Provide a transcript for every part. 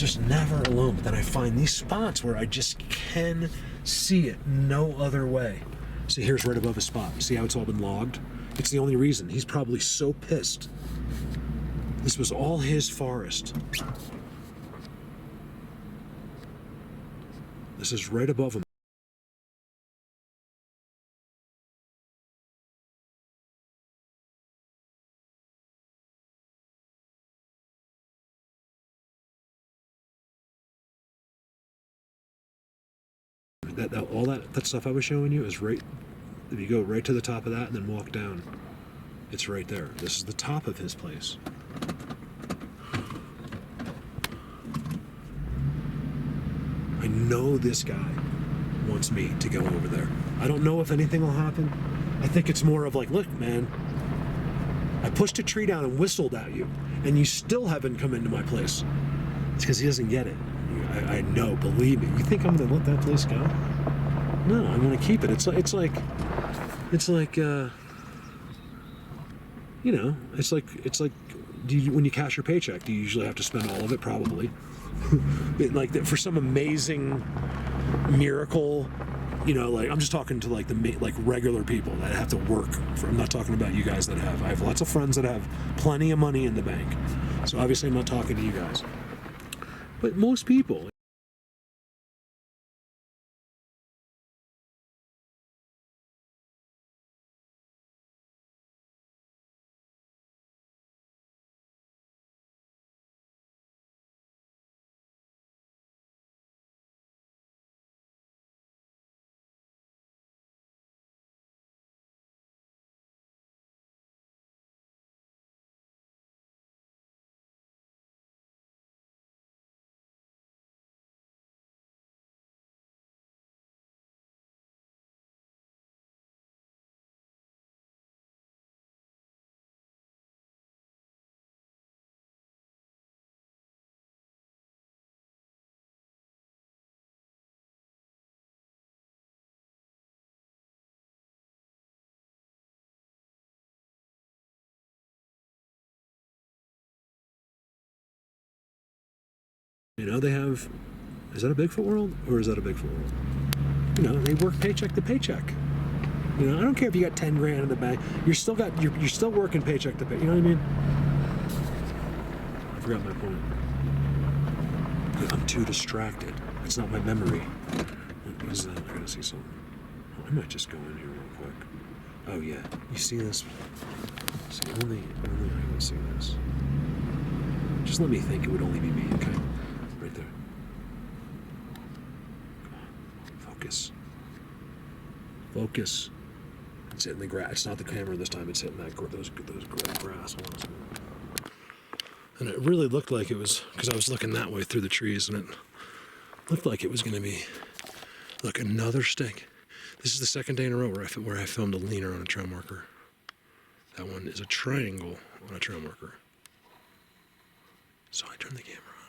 just never alone. But then I find these spots where I just can see it no other way. See, here's right above a spot. See how it's all been logged? It's the only reason. He's probably so pissed. This was all his forest. This is right above him. All that stuff I was showing you is right. If you go right to the top of that and then walk down, it's right there. This is the top of his place. I know this guy wants me to go over there. I don't know if anything will happen. I think it's more of like, look, man, I pushed a tree down and whistled at you, and you still haven't come into my place. It's because he doesn't get it. I know, believe me. You think I'm gonna let that place go? No, I'm gonna keep it. It's like you know, it's like when you cash your paycheck, do you usually have to spend all of it? Probably. Like for some amazing miracle, you know, like I'm just talking to like regular people that have to work for. I'm not talking about you guys that have. I have lots of friends that have plenty of money in the bank. So obviously I'm not talking to you guys. But most people. You know, they have, is that a Bigfoot world or is that a Bigfoot world? You know, they work paycheck to paycheck. You know, I don't care if you got 10 grand in the bank. You're still working paycheck to pay. You know what I mean? I forgot my point. I'm too distracted. It's not my memory. What is that? I gotta see something. Oh, I might just go in here real quick. Oh yeah, you see this? See, only I can see this. Just let me think it would only be me, okay? Right there. Come on. Focus. Focus. It's hitting the grass. It's not the camera this time. It's hitting those grass. And it really looked like it was, because I was looking that way through the trees, and it looked like it was going to be, look, another stick. This is the second day in a row where I filmed a leaner on a trail marker. That one is a triangle on a trail marker. So I turned the camera on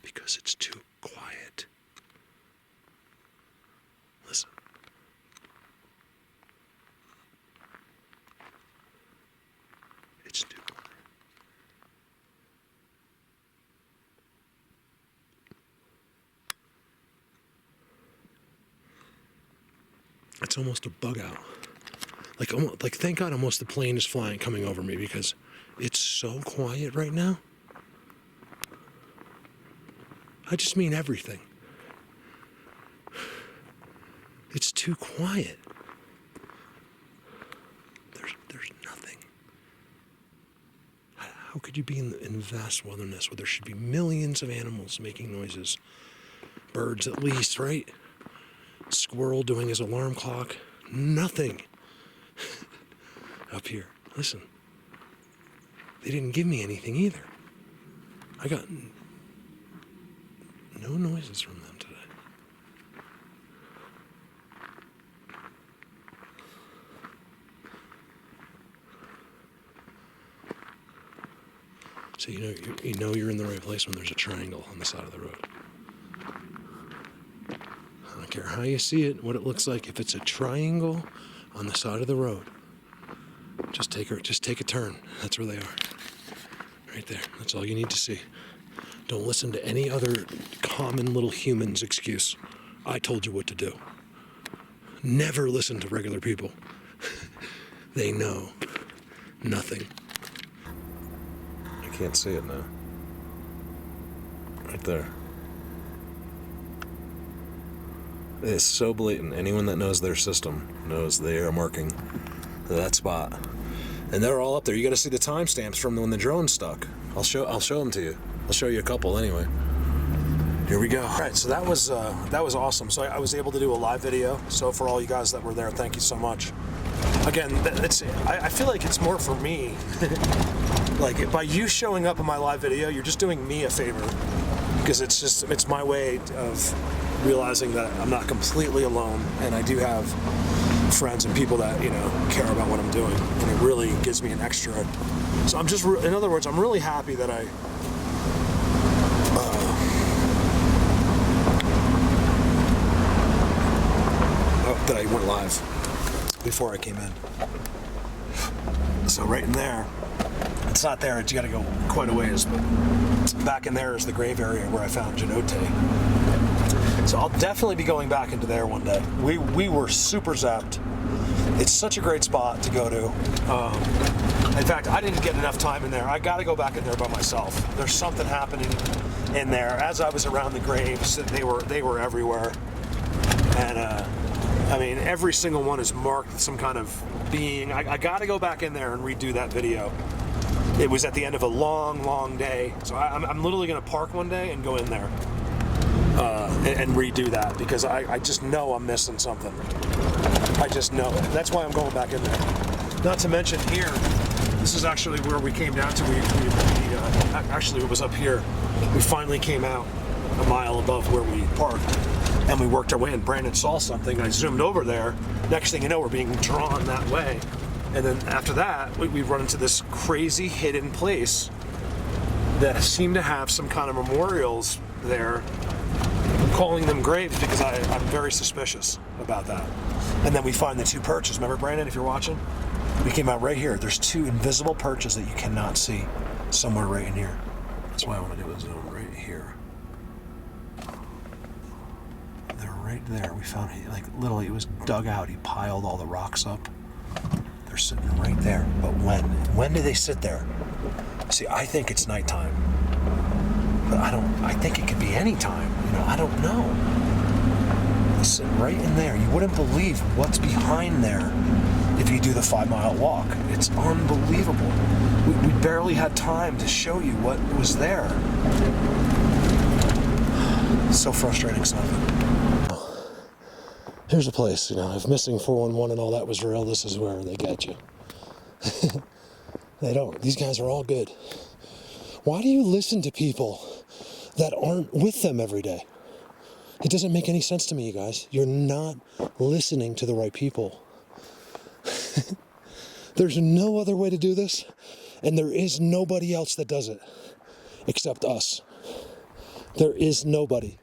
because it's too quiet. Listen. It's too quiet. It's almost a bug out. Like thank God almost the plane is coming over me because it's so quiet right now. I just mean everything. It's too quiet. There's nothing. How could you be in vast wilderness where there should be millions of animals making noises? Birds at least, right? Squirrel doing his alarm clock. Nothing. Up here. Listen. They didn't give me anything either. I got no noises from them today. So you know you're in the right place when there's a triangle on the side of the road. I don't care how you see it, what it looks like. If it's a triangle on the side of the road, just take a turn. That's where they are. Right there. That's all you need to see. Don't listen to any other common little human's excuse. I told you what to do. Never listen to regular people. They know nothing. I can't see it now. Right there. It's so blatant. Anyone that knows their system knows they are marking that spot. And they're all up there. You got to see the timestamps from when the drone stuck. I'll show them to you. I'll show you a couple anyway. Here we go. All right, so that was awesome. So I was able to do a live video. So for all you guys that were there, thank you so much. Again, I feel like it's more for me. Like, by you showing up in my live video, you're just doing me a favor, because it's my way of realizing that I'm not completely alone, and I do have friends and people that, you know, care about what I'm doing, and it really gives me an extra. So I'm just, in other words, I'm really happy that that I went live before I came in. So right in there, it's not there, you gotta go quite a ways, but back in there is the grave area where I found Janote. So I'll definitely be going back into there one day. We were super zapped. It's such a great spot to go to. In fact, I didn't get enough time in there. I gotta go back in there by myself. There's something happening in there. As I was around the graves, they were everywhere. And I mean, every single one is marked with some kind of being. I gotta go back in there and redo that video. It was at the end of a long day. So I'm literally gonna park one day and go in there and redo that, because I just know I'm missing something. I just know it. That's why I'm going back in there. Not to mention here, this is actually where we came down to. Actually, it was up here. We finally came out a mile above where we parked, and we worked our way in. Brandon saw something. I zoomed over there. Next thing you know, we're being drawn that way. And then after that, we run into this crazy hidden place that seemed to have some kind of memorials there. I'm calling them graves because I'm very suspicious about that. And then we find the two perches. Remember, Brandon, if you're watching? We came out right here. There's two invisible perches that you cannot see somewhere right in here. That's why I want to do a zoom right here. They're right there. We found it, like, literally, it was dug out. He piled all the rocks up. They're sitting right there. But when? When do they sit there? See, I think it's nighttime. But I think it could be any time. You know, I don't know. They sit right in there. You wouldn't believe what's behind there if you do the 5-mile walk. It's unbelievable. We barely had time to show you what was there. So frustrating stuff. Here's a place, you know, if missing 411 and all that was real, this is where they get you. They don't. These guys are all good. Why do you listen to people that aren't with them every day? It doesn't make any sense to me, you guys. You're not listening to the right people. There's no other way to do this, and there is nobody else that does it except us. There is nobody.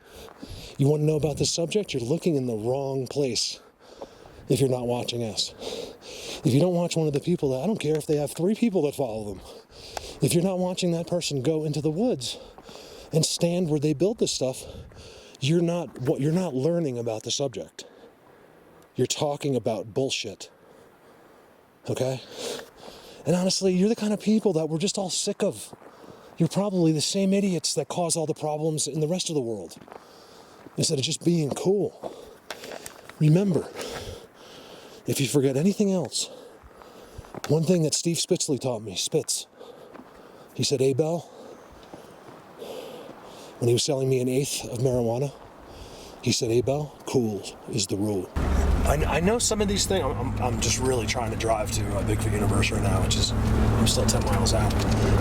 You want to know about this subject? You're looking in the wrong place if you're not watching us. If you don't watch one of the people that, I don't care if they have 3 people that follow them. If you're not watching that person go into the woods and stand where they build this stuff, you're not learning about the subject. You're talking about bullshit. Okay? And honestly, you're the kind of people that we're just all sick of. You're probably the same idiots that cause all the problems in the rest of the world, instead of just being cool. Remember, if you forget anything else, one thing that Steve Spitzley taught me, he said, "Hey, Bell," when he was selling me 1/8 of marijuana, he said, "Hey, Bell, cool is the rule." I know some of these things. I'm just really trying to drive to Bigfoot Universe right now, which is, I'm still 10 miles out.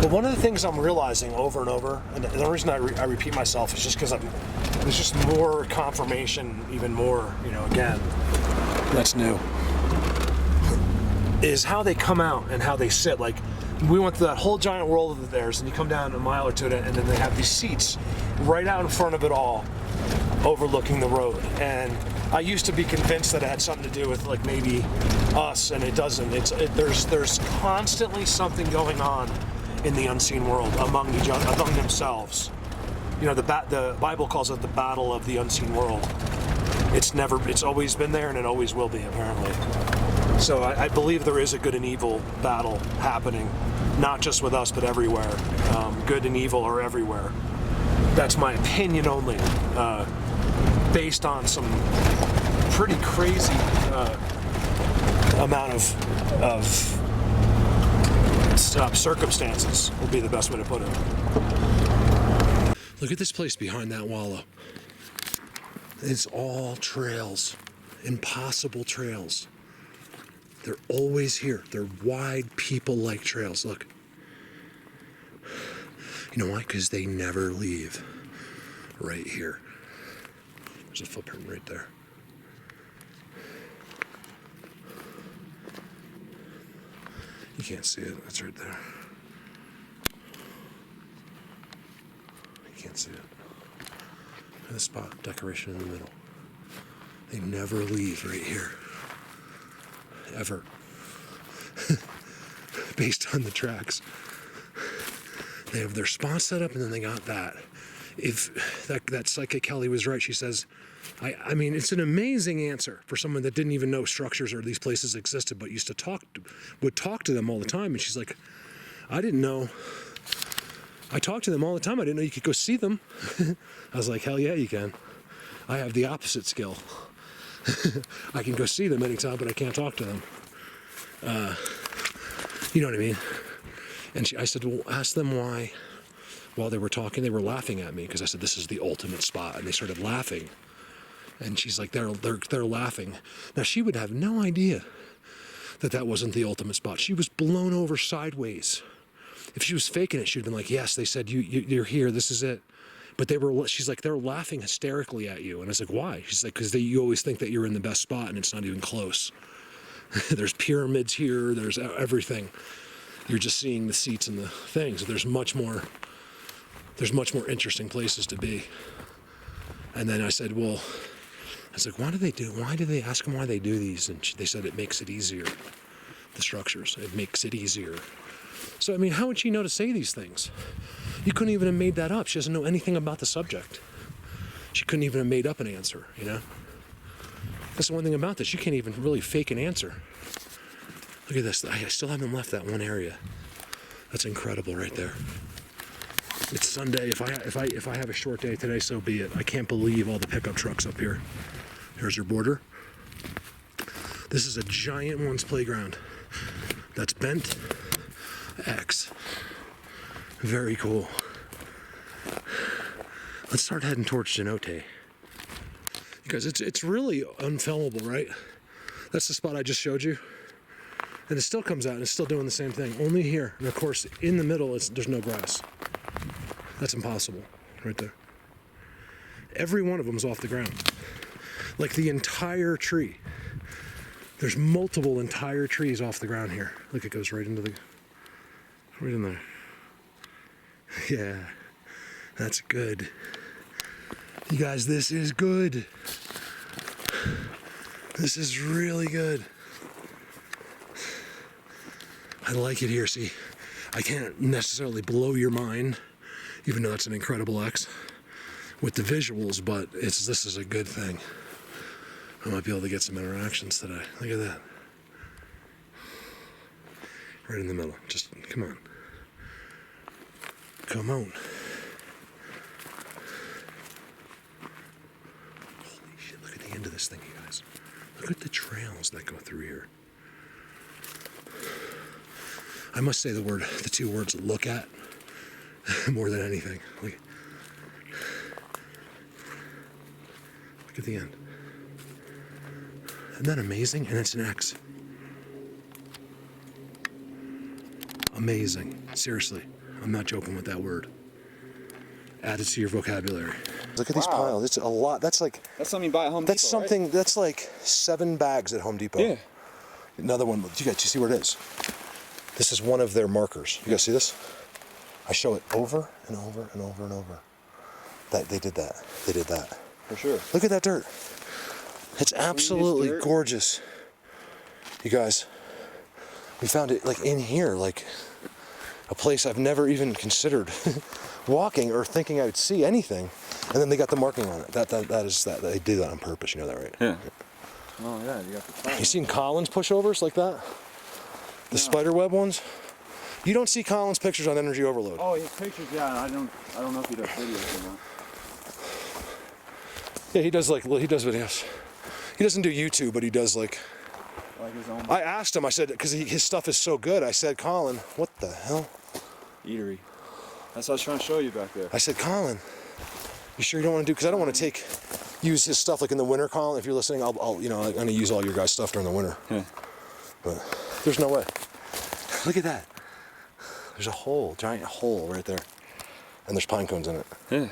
But one of the things I'm realizing over and over, and the reason I repeat myself is just because there's just more confirmation, even more, you know, again, that's new, is how they come out and how they sit. Like, we went through that whole giant world of theirs, and you come down a mile or two, and then they have these seats right out in front of it all, overlooking the road. And I used to be convinced that it had something to do with, like, maybe us, and it doesn't. There's constantly something going on in the unseen world among themselves. You know, the Bible calls it the battle of the unseen world. It's always been there, and it always will be, apparently. So I believe there is a good and evil battle happening, not just with us, but everywhere. Good and evil are everywhere. That's my opinion only, based on some pretty crazy amount of circumstances, would be the best way to put it. Look at this place behind that wallow. It's all trails, impossible trails. They're always here. They're wide, people-like trails. Look. You know why? Because they never leave. Right here. There's a footprint right there. You can't see it. It's right there. You can't see it. Look at the spot decoration in the middle. They never leave right here. Ever. Based on the tracks. They have their spot set up, and then they got that. If that Psychic Kelly was right, she says, I mean, it's an amazing answer for someone that didn't even know structures or these places existed, but would talk to them all the time. And she's like, I didn't know. I talked to them all the time. I didn't know you could go see them. I was like, hell yeah, you can. I have the opposite skill. I can go see them anytime, but I can't talk to them. You know what I mean? And I said, well, ask them why. While they were talking, they were laughing at me because I said, this is the ultimate spot. And they started laughing. And she's like, they're laughing. Now, she would have no idea that wasn't the ultimate spot. She was blown over sideways. If she was faking it, she'd have been like, yes, they said, you're here, this is it. But she's like, they're laughing hysterically at you. And I was like, why? She's like, because you always think that you're in the best spot, and it's not even close. There's pyramids here, there's everything. You're just seeing the seats and the things. There's much more interesting places to be. And then I said, well, why do they ask them why they do these? And they said it makes it easier. The structures, it makes it easier. So, I mean, how would she know to say these things? You couldn't even have made that up. She doesn't know anything about the subject. She couldn't even have made up an answer, you know? That's the one thing about this. You can't even really fake an answer. Look at this. I still haven't left that one area. That's incredible right there. It's Sunday. If I have a short day today, so be it. I can't believe all the pickup trucks up here. Here's your border. This is a giant one's playground. That's bent X. Very cool. Let's start heading towards Cenote. Because it's really unfilmable, right? That's the spot I just showed you. And it still comes out and it's still doing the same thing. Only here. And of course, in the middle, there's no grass. That's impossible, right there. Every one of them is off the ground. Like the entire tree. There's multiple entire trees off the ground here. Look, it goes right in there. Yeah, that's good. You guys, this is good. This is really good. I like it here. See, I can't necessarily blow your mind, even though it's an incredible X with the visuals, but this is a good thing. I might be able to get some interactions today. Look at that. Right in the middle. Just, come on. Come on. Holy shit, look at the end of this thing, you guys. Look at the trails that go through here. I must say the two words, look at, more than anything. Look at the end. Isn't that amazing? And it's an X. Amazing. Seriously. I'm not joking with that word. Add it to your vocabulary. Look at these piles. It's a lot. That's something you buy at Home Depot. That's something, right? That's like 7 bags at Home Depot. Yeah. Another one. You see where it is? This is one of their markers. You guys see this? I show it over and over and over and over. They did that. They did that. For sure. Look at that dirt. It's absolutely gorgeous. You guys, we found it like in here, like a place I've never even considered walking or thinking I would see anything, and then they got the marking on it. That they did that on purpose. You know that, right? Yeah. Oh yeah, you got the problem. You seen Collins pushovers like that? The spider web ones? You don't see Collins pictures on Energy Overload. Oh, his pictures, yeah. I don't know if he does videos or not. Yeah, he does videos. He doesn't do YouTube, but he does like his own. I asked him, I said, because his stuff is so good, I said, Colin, what the hell? Eatery. That's what I was trying to show you back there. I said, Colin, you sure you don't want to do, because I don't want to use his stuff like in the winter, Colin. If you're listening, I'm going to use all your guys' stuff during the winter. Yeah. But there's no way. Look at that. There's a hole, giant hole right there. And there's pine cones in it. Yeah.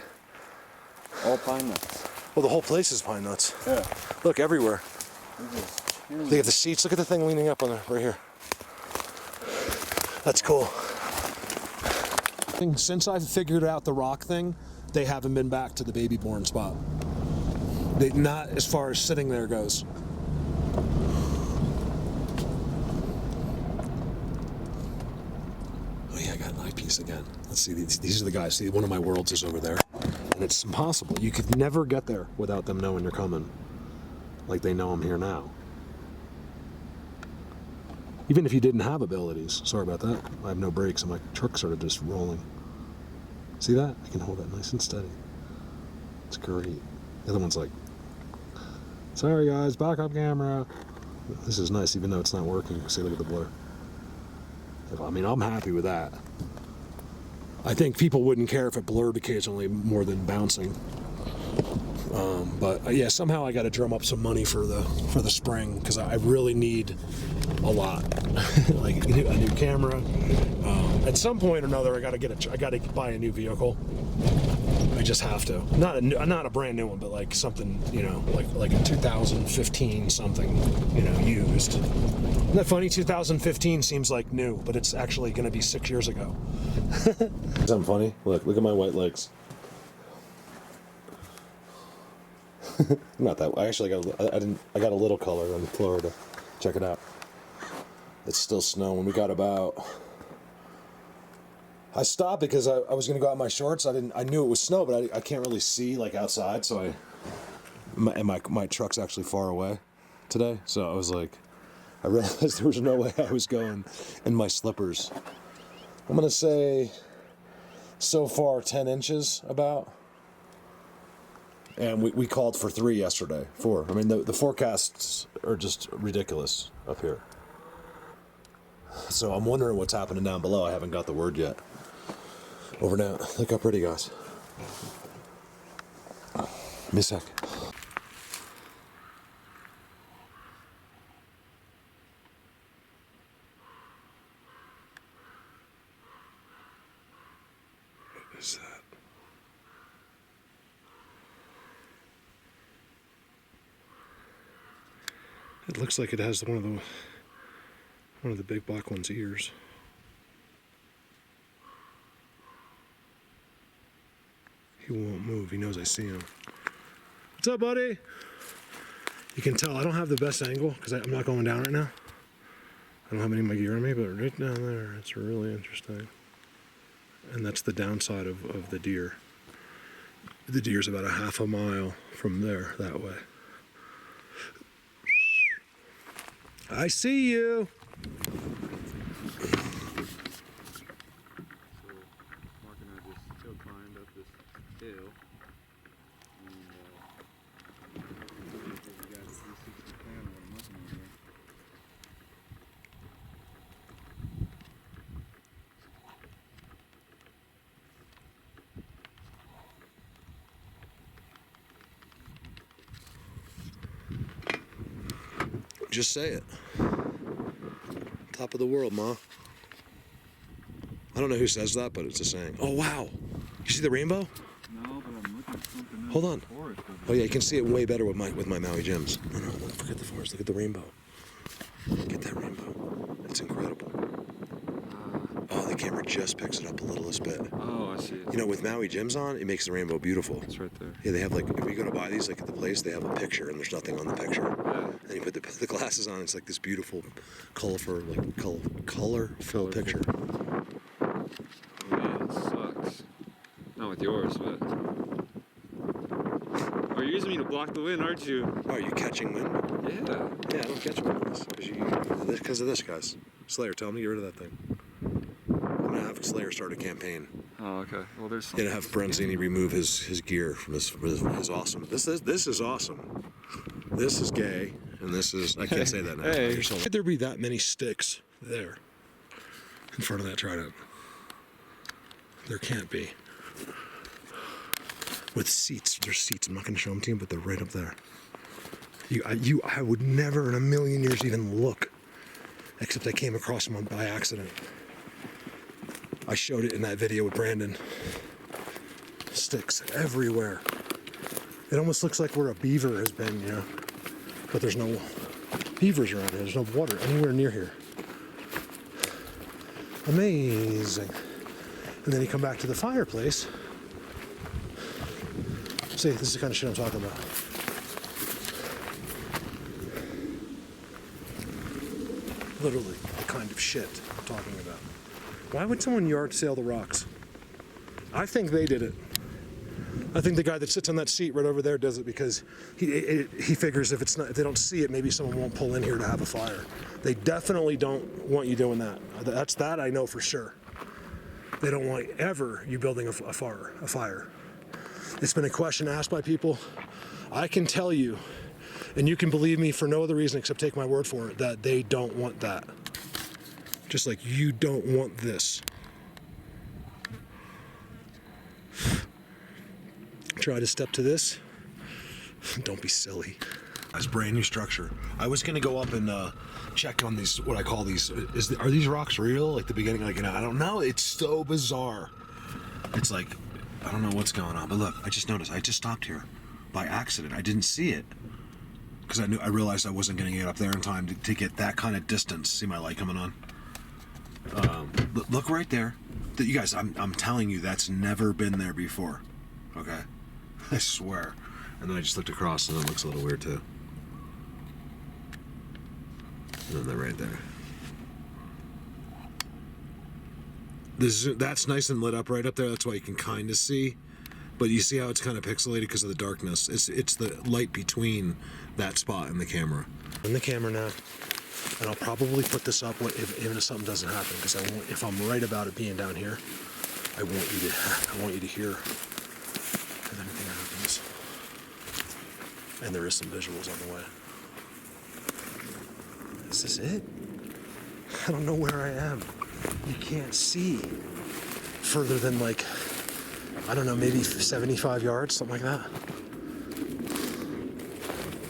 All pine nuts. Well, the whole place is pine nuts. Yeah. Look, everywhere. They have the seats. Look at the thing leaning up on there, right here. That's cool. Since I've figured out the rock thing, they haven't been back to the baby born spot. Not as far as sitting there goes. Oh yeah, I got an eyepiece again. Let's see, these are the guys. See, one of my worlds is over there. And it's impossible. You could never get there without them knowing you're coming. Like they know I'm here now. Even if you didn't have abilities. Sorry about that. I have no brakes and my truck's sort of just rolling. See that? I can hold that nice and steady. It's great. The other one's like, sorry guys, backup camera. This is nice even though it's not working. See, look at the blur. I mean, I'm happy with that. I think people wouldn't care if it blurred occasionally more than bouncing. But yeah, somehow I got to drum up some money for the spring because I really need a lot, like a new camera. At some point or another, I got to buy a new vehicle. I just have to. Not a brand new one, but like something, like a 2015 something, used. Isn't that funny? 2015 seems like new, but it's actually going to be 6 years ago. Something funny? Look at my white legs. Not that. I actually I got a little color in Florida. Check it out. It's still snowing. We got about. I stopped because I was going to go out in my shorts. I knew it was snow, but I can't really see like outside. So my truck's actually far away today. So I was like, I realized there was no way I was going in my slippers. I'm going to say so far 10 inches about. And we called for 3 yesterday. 4. I mean, the forecasts are just ridiculous up here. So I'm wondering what's happening down below. I haven't got the word yet. Over now. Look how pretty, guys. Give me a sec. What is that? It looks like it has one of the big black one's ears. He won't move. He knows I see him. What's up, buddy? You can tell I don't have the best angle because I'm not going down right now. I don't have any of my gear on me, but right down there, it's really interesting. And that's the downside of the deer. The deer's about a half a mile from there, that way. I see you. So, Mark and I just still climbed up this hill, and you guys see some plan of what I'm looking at here. Just say it. Top of the world, Ma. I don't know who says that, but it's a saying. Oh, wow. You see the rainbow? No, but I'm looking at something else. Hold on. Forest Oh, yeah, you can see it way better with my Maui gems. No, forget the forest. Look at the rainbow. Get that rainbow. It's incredible. Oh, the camera just picks it up a little bit. Oh, I see it. With Maui gems on, it makes the rainbow beautiful. It's right there. Yeah, they have if you go to buy these, at the place, they have a picture and there's nothing on the picture. Yeah. And you put the glasses on, it's like this beautiful, colorful picture. Oh, yeah, it sucks. course, but. Oh, you're using me to block the wind, aren't you? Oh, are you catching wind? Yeah. Yeah, I don't catch wind because of this, guys. Slayer, tell him to get rid of that thing. I'm gonna have Slayer start a campaign. Oh, okay. Well, there's some. Gonna have Brenzini remove his gear from his awesome. This is awesome. This is gay, and this is I can't say that now. Hey. Could there be that many sticks there in front of that trident? There can't be. With seats, there's seats. I'm not gonna show them to you, but they're right up there. I would never in a million years even look, except I came across them by accident. I showed it in that video with Brandon. Sticks everywhere. It almost looks like where a beaver has been, you know. But there's no beavers around here. There's no water anywhere near here. Amazing. And then you come back to the fireplace. See, this is the kind of shit I'm talking about. Literally the kind of shit I'm talking about. Why would someone yard sale the rocks? I think they did it. I think the guy that sits on that seat right over there does it because he figures if they don't see it, maybe someone won't pull in here to have a fire. They definitely don't want you doing that. That I know for sure. They don't want ever you building a fire. It's been a question asked by people. I can tell you, and you can believe me for no other reason except take my word for it, that they don't want that. Just like you don't want this. Try to step to this. Don't be silly. It's brand new structure. I was gonna go up and check on these, what I call these. Are these rocks real? Like the beginning, like, you know, I don't know. It's so bizarre. It's like, I don't know what's going on. But look, I just noticed. I just stopped here by accident. I didn't see it because I realized I wasn't gonna get up there in time to get that kind of distance. See my light coming on? Look right there. You guys, I'm telling you, that's never been there before. Okay, I swear. And then I just looked across, and it looks a little weird too. And then they're right there. That's nice and lit up right up there. That's why you can kind of see. But you see how it's kind of pixelated because of the darkness. It's the light between that spot and the camera. In the camera now. And I'll probably put this up even if something doesn't happen, because if I'm right about it being down here, I want you to hear if anything happens. And there is some visuals on the way. Is this it? I don't know where I am. You can't see further than, like, I don't know, maybe 75 yards, something like that.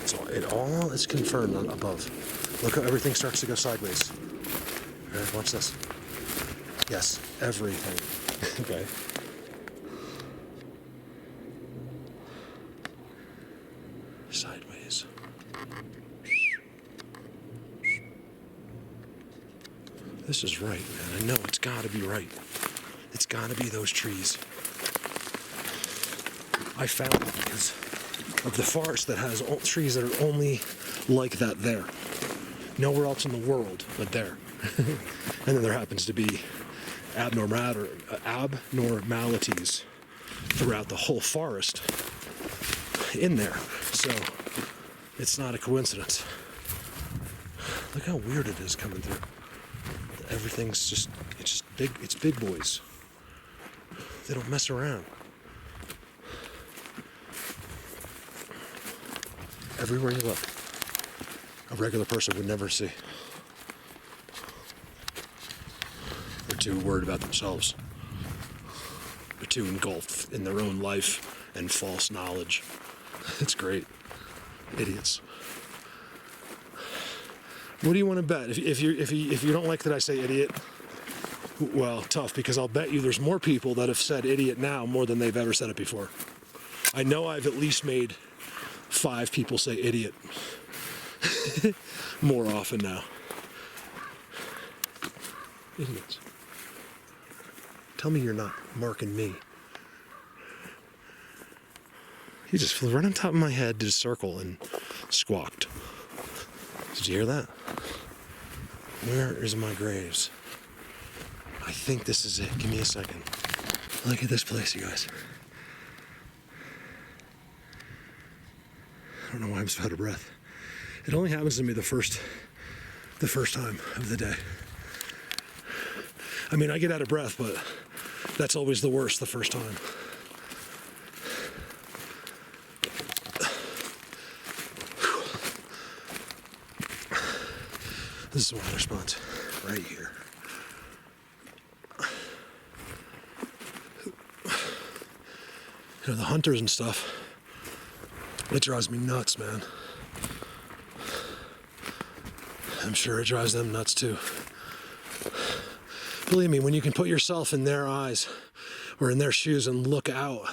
So it all is confirmed above. Look how everything starts to go sideways. Okay, watch this. Yes, everything. Okay. Sideways. This is right, man. I know it's gotta be right. It's gotta be those trees. I found it because of the forest that has trees that are only like that there. Nowhere else in the world but there. And then there happens to be abnormalities throughout the whole forest in there. So it's not a coincidence. Look how weird it is coming through. Everything's it's big boys. They don't mess around. Everywhere you look, a regular person would never see. They're too worried about themselves. They're too engulfed in their own life and false knowledge. It's great. Idiots. What do you want to bet? If you don't like that I say idiot, well, tough, because I'll bet you there's more people that have said idiot now more than they've ever said it before. I know I've at least made 5 people say idiot more often now. Idiots. Tell me you're not marking me. He just flew right on top of my head, did a circle, and squawked. Did you hear that? Where is my graves? I think this is it. Give me a second. Look at this place, you guys. don't know why I'm so out of breath. It only happens to me the first time of the day. I mean, I get out of breath, but that's always the worst the first time. This is the water spots right here. You know, the hunters and stuff, it drives me nuts, man. I'm sure it drives them nuts too. Believe me, when you can put yourself in their eyes or in their shoes and look out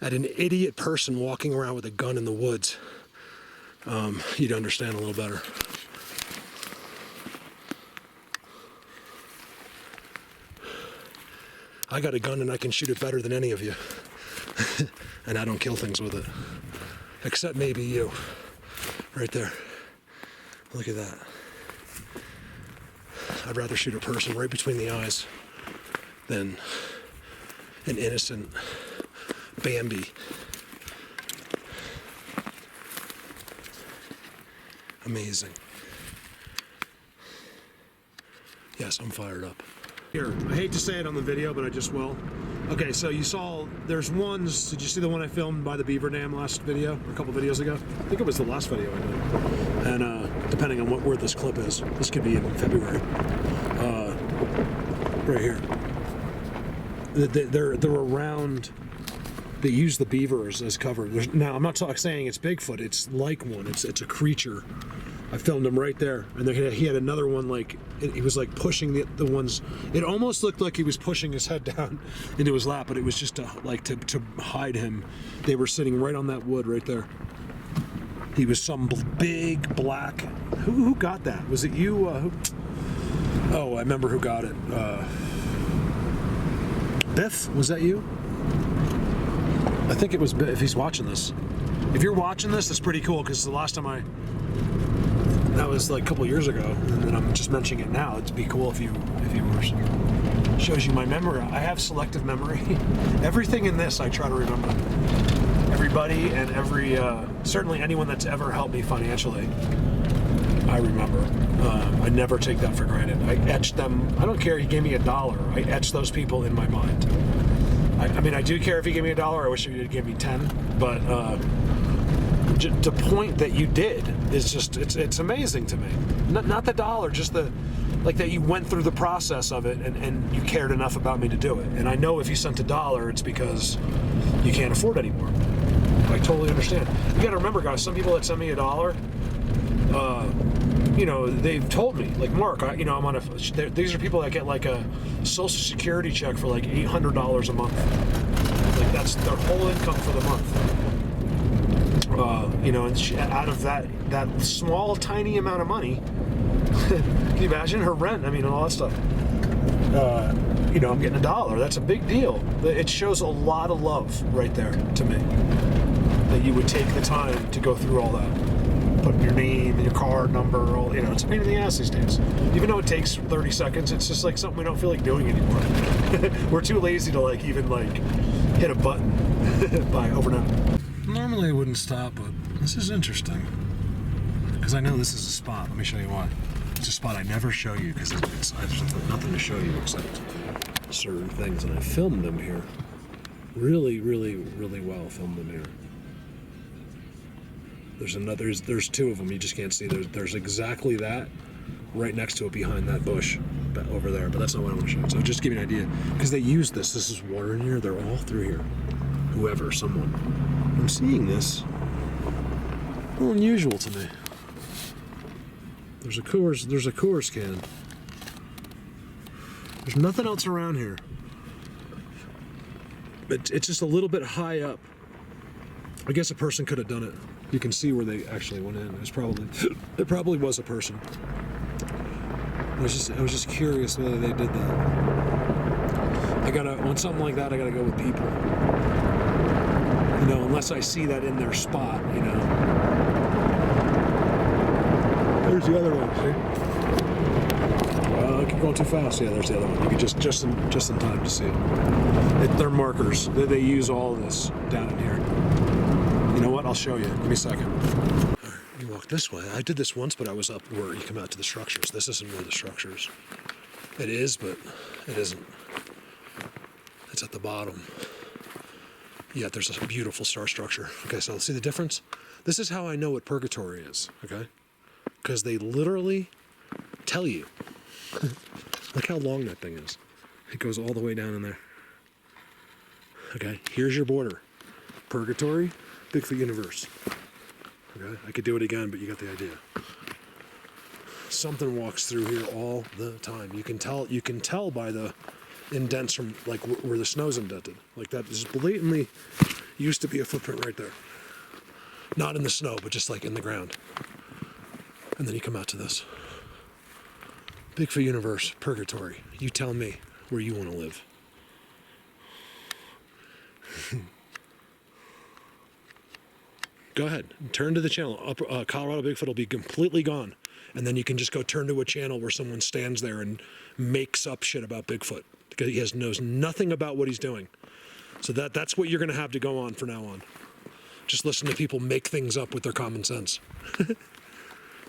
at an idiot person walking around with a gun in the woods, you'd understand a little better. I got a gun and I can shoot it better than any of you. And I don't kill things with it. Except maybe you. Right there. Look at that. I'd rather shoot a person right between the eyes than an innocent Bambi. Amazing. Yes, I'm fired up. Here, I hate to say it on the video, but I just will. Okay, so you saw, there's ones, did you see the one I filmed by the beaver dam last video, or a couple videos ago? I think it was the last video I did. And depending on where this clip is, this could be in February. Right here. They're around, they use the beavers as cover. Now, I'm not saying it's Bigfoot, it's like one, it's a creature. I filmed him right there, and he had another one, like, he was like pushing the ones, it almost looked like he was pushing his head down into his lap, but it was just to hide him. They were sitting right on that wood right there. He was some big black, who got that? Was it you? Oh, I remember who got it. Biff, was that you? I think it was Biff, if he's watching this. If you're watching this, that's pretty cool, because the last time that was like a couple years ago, and then I'm just mentioning it now. It'd be cool if you were, shows you my memory. I have selective memory. Everything in this I try to remember. Everybody and certainly anyone that's ever helped me financially, I remember. I never take that for granted. I etched them. I don't care if he gave me $1. I etched those people in my mind. I mean, I do care if he gave me $1. I wish he would give me 10, but the point that you did is just, it's amazing to me. Not the dollar, just like that you went through the process of it and you cared enough about me to do it. And I know if you sent $1, it's because you can't afford anymore. I totally understand. You gotta remember, guys, some people that send me $1, you know, they've told me, like, Mark, I'm on these are people that get like a social security check for like $800 a month. Like, that's their whole income for the month. You know, and out of that small, tiny amount of money, can you imagine her rent? I mean, all that stuff. You know, I'm getting $1. That's a big deal. It shows a lot of love right there to me. That you would take the time to go through all that. Put your name, your card number, all, you know, it's a pain in the ass these days. Even though it takes 30 seconds, it's just like something we don't feel like doing anymore. We're too lazy to even hit a button by overnight. Normally I wouldn't stop, but this is interesting. Because I know this is a spot. Let me show you why. It's a spot I never show you because there's nothing to show you except certain things. And I filmed them here. Really, really, really well filmed them here. There's two of them you just can't see. There's exactly that right next to it behind that bush over there. But that's not what I want to show you. So just give you an idea. Because they use this. This is water in here. They're all through here. Whoever, someone. I'm seeing this. A little unusual to me. There's a Coors can. There's nothing else around here. It's just a little bit high up. I guess a person could have done it. You can see where they actually went in. It probably was a person. I was just curious whether they did that. On something like that, I gotta go with people. You know, unless I see that in their spot, you know. There's the other one, see? I keep going too fast. Yeah, there's the other one. You can just in time to see it. They're markers. They use all this down in here. You know what? I'll show you. Give me a second. All right, you walk this way. I did this once, but I was up where you come out to the structures. This isn't where the structures. It is, but it isn't. It's at the bottom. Yet there's a beautiful star structure. Okay, so see the difference? This is how I know what purgatory is, okay? Because they literally tell you. Look how long that thing is. It goes all the way down in there. Okay, here's your border. Purgatory, Bigfoot universe. Okay, I could do it again, but you got the idea. Something walks through here all the time. You can tell by the indents from like where the snow's indented. Like that is blatantly used to be a footprint right there. Not in the snow, but just like in the ground. And then you come out to this. Bigfoot universe, purgatory. You tell me where you want to live. Go ahead, turn to the channel. Colorado Bigfoot will be completely gone. And then you can just go turn to a channel where someone stands there and makes up shit about Bigfoot because he knows nothing about what he's doing. So that's what you're going to have to go on from now on. Just listen to people make things up with their common sense.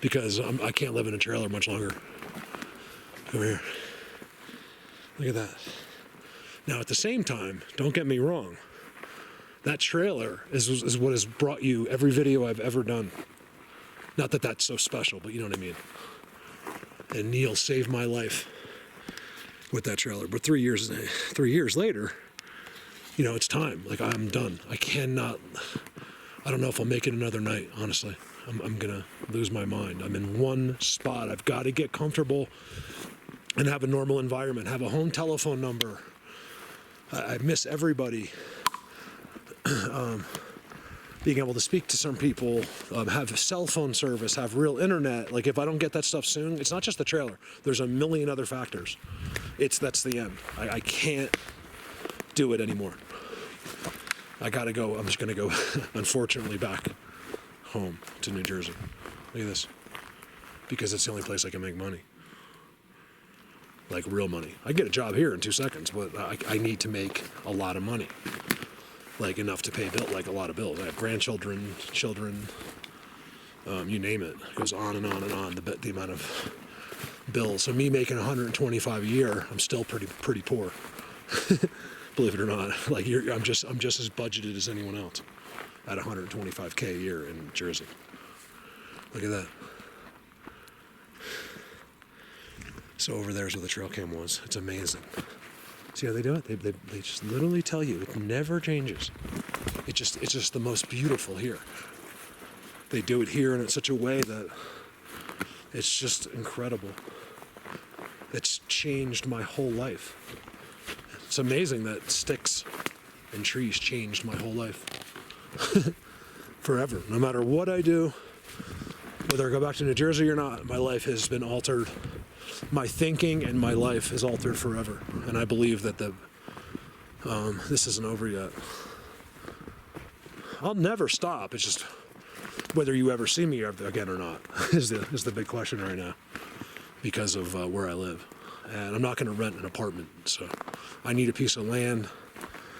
Because I can't live in a trailer much longer. Come here. Look at that. Now, at the same time, don't get me wrong. That trailer is what has brought you every video I've ever done. Not that that's so special, but you know what I mean. And Neil saved my life with that trailer. But 3 years later, you know, it's time. Like, I'm done. I don't know if I'll make it another night, honestly. I'm going to lose my mind. I'm in one spot. I've got to get comfortable and have a normal environment, have a home telephone number. I miss everybody. Being able to speak to some people, have cell phone service, have real internet. Like, if I don't get that stuff soon, it's not just the trailer. There's a million other factors. That's the end. I can't do it anymore. I gotta go. I'm just gonna go, unfortunately, back home to New Jersey. Look at this. Because it's the only place I can make money. Like, real money. I get a job here in 2 seconds, but I need to make a lot of money. Like, enough to pay like a lot of bills. I have grandchildren, children, you name it. It goes on and on and on, the amount of bills. So me making $125 a year, I'm still pretty poor. Believe it or not. Like, I'm just as budgeted as anyone else at $125K a year in Jersey. Look at that. So over there's where the trail cam was. It's amazing. See how they do it? They just literally tell you. It never changes. It's just the most beautiful here. They do it here in such a way that it's just incredible. It's changed my whole life. It's amazing that sticks and trees changed my whole life. Forever. No matter what I do, whether I go back to New Jersey or not, my life has been altered. My thinking and my life is altered forever. And I believe that this isn't over yet. I'll never stop. It's just whether you ever see me again or not is the big question right now because of where I live. And I'm not going to rent an apartment, so I need a piece of land.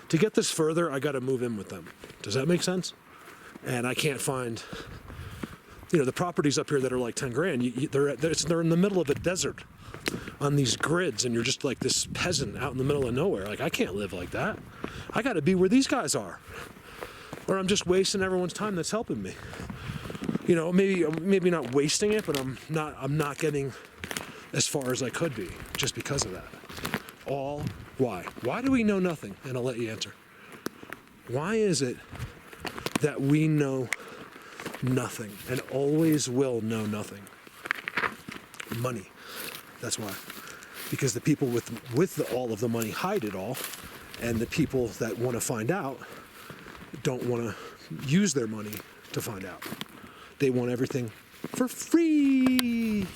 To get this further, I got to move in with them. Does that make sense? And I can't find, the properties up here that are like 10 grand, they're in the middle of a desert on these grids, and you're just like this peasant out in the middle of nowhere. Like, I can't live like that. I got to be where these guys are, or I'm just wasting everyone's time that's helping me. Maybe not wasting it, but I'm not getting as far as I could be just because of that. All why? Why do we know nothing? And I'll let you answer. Why is it that we know nothing and always will know nothing? Money. That's why. Because the people with all of the money hide it all, and the people that want to find out don't want to use their money to find out. They want everything for free.